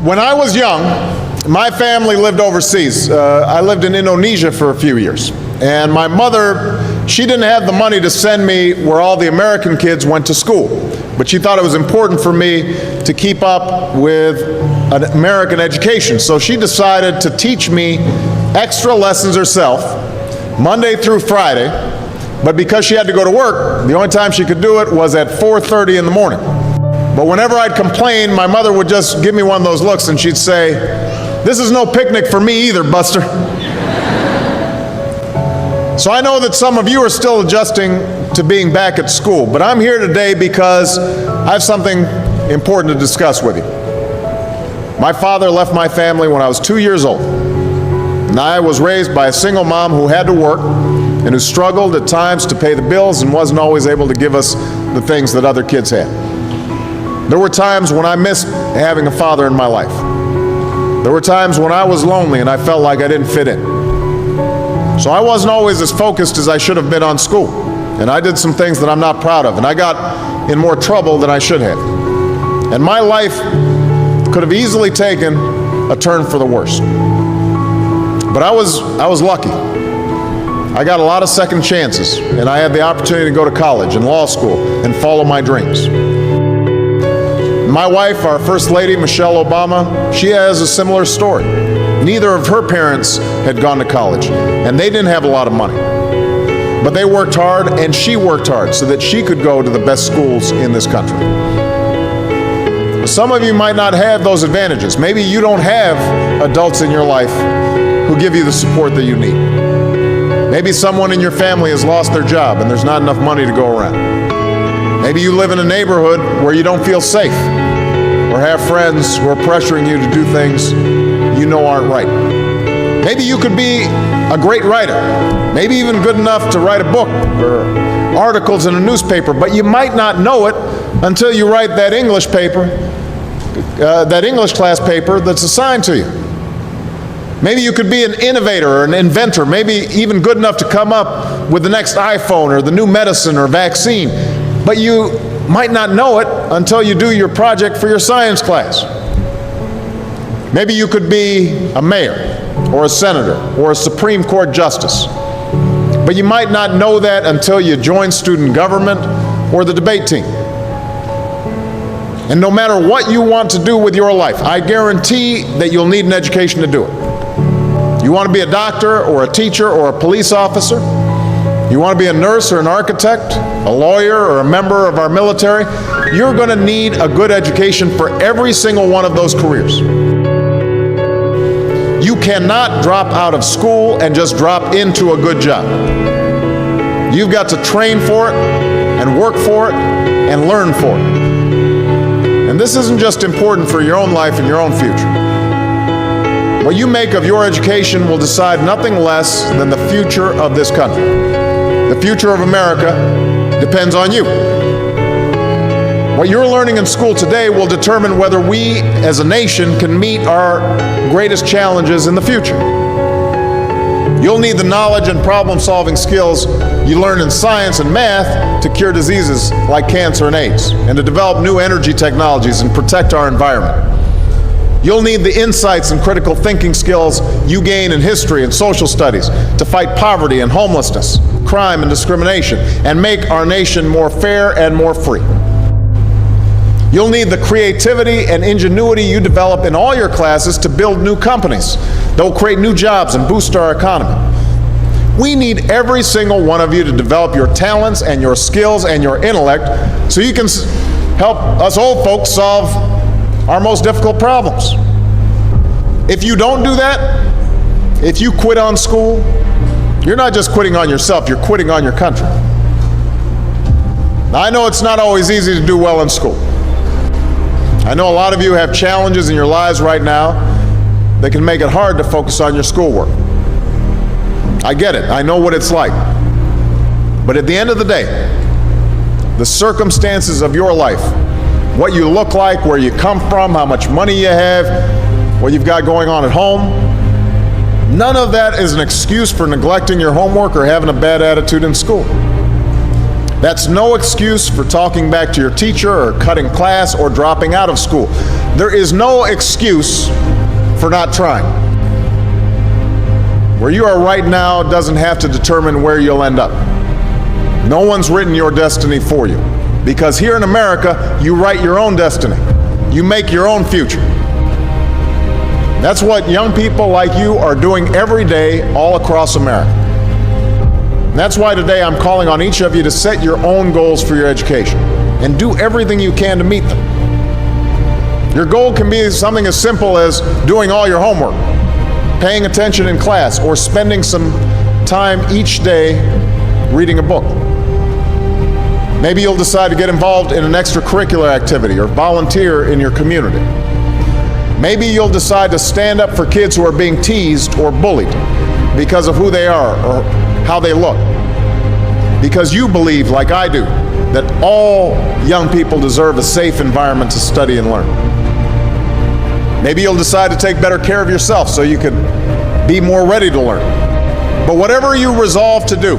When I was young, my family lived overseas. I lived in Indonesia for a few years. And my mother, she didn't have the money to send me where all the American kids went to school. But she thought it was important for me to keep up with an American education. So she decided to teach me extra lessons herself, Monday through Friday. But because she had to go to work, the only time she could do it was at 4:30 in the morning. But whenever I'd complain, my mother would just give me one of those looks and she'd say, "This is no picnic for me either, Buster." So I know that some of you are still adjusting to being back at school, but I'm here today because I have something important to discuss with you. My father left my family when I was 2 years old, and I was raised by a single mom who had to work and who struggled at times to pay the bills and wasn't always able to give us the things that other kids had. There were times when I missed having a father in my life. There were times when I was lonely and I felt like I didn't fit in. So I wasn't always as focused as I should have been on school. And I did some things that I'm not proud of. And I got in more trouble than I should have. And my life could have easily taken a turn for the worse. But I was lucky. I got a lot of second chances. And I had the opportunity to go to college and law school and follow my dreams. My wife, our First Lady, Michelle Obama, she has a similar story. Neither of her parents had gone to college, and they didn't have a lot of money. But they worked hard, and she worked hard so that she could go to the best schools in this country. Some of you might not have those advantages. Maybe you don't have adults in your life who give you the support that you need. Maybe someone in your family has lost their job, and there's not enough money to go around. Maybe you live in a neighborhood where you don't feel safe, or have friends who are pressuring you to do things you know aren't right. Maybe you could be a great writer, maybe even good enough to write a book or articles in a newspaper, but you might not know it until you write that English class paper that's assigned to you. Maybe you could be an innovator or an inventor, maybe even good enough to come up with the next iPhone or the new medicine or vaccine, but you might not know it until you do your project for your science class. Maybe you could be a mayor or a senator or a Supreme Court justice, but you might not know that until you join student government or the debate team. And no matter what you want to do with your life, I guarantee that you'll need an education to do it. You want to be a doctor or a teacher or a police officer? You want to be a nurse or an architect, a lawyer or a member of our military? You're going to need a good education for every single one of those careers. You cannot drop out of school and just drop into a good job. You've got to train for it and work for it and learn for it. And this isn't just important for your own life and your own future. What you make of your education will decide nothing less than the future of this country. The future of America depends on you. What you're learning in school today will determine whether we as a nation can meet our greatest challenges in the future. You'll need the knowledge and problem-solving skills you learn in science and math to cure diseases like cancer and AIDS, and to develop new energy technologies and protect our environment. You'll need the insights and critical thinking skills you gain in history and social studies to fight poverty and homelessness, crime and discrimination, and make our nation more fair and more free. You'll need the creativity and ingenuity you develop in all your classes to build new companies that will create new jobs and boost our economy. We need every single one of you to develop your talents and your skills and your intellect so you can help us old folks solve our most difficult problems. If you don't do that, if you quit on school, you're not just quitting on yourself, you're quitting on your country. Now, I know it's not always easy to do well in school. I know a lot of you have challenges in your lives right now that can make it hard to focus on your schoolwork. I get it. I know what it's like. But at the end of the day, the circumstances of your life, what you look like, where you come from, how much money you have, what you've got going on at home, none of that is an excuse for neglecting your homework or having a bad attitude in school. That's no excuse for talking back to your teacher or cutting class or dropping out of school. There is no excuse for not trying. Where you are right now doesn't have to determine where you'll end up. No one's written your destiny for you, because here in America, you write your own destiny. You make your own future. That's what young people like you are doing every day all across America. And that's why today I'm calling on each of you to set your own goals for your education and do everything you can to meet them. Your goal can be something as simple as doing all your homework, paying attention in class, or spending some time each day reading a book. Maybe you'll decide to get involved in an extracurricular activity or volunteer in your community. Maybe you'll decide to stand up for kids who are being teased or bullied because of who they are or how they look. Because you believe, like I do, that all young people deserve a safe environment to study and learn. Maybe you'll decide to take better care of yourself so you can be more ready to learn. But whatever you resolve to do,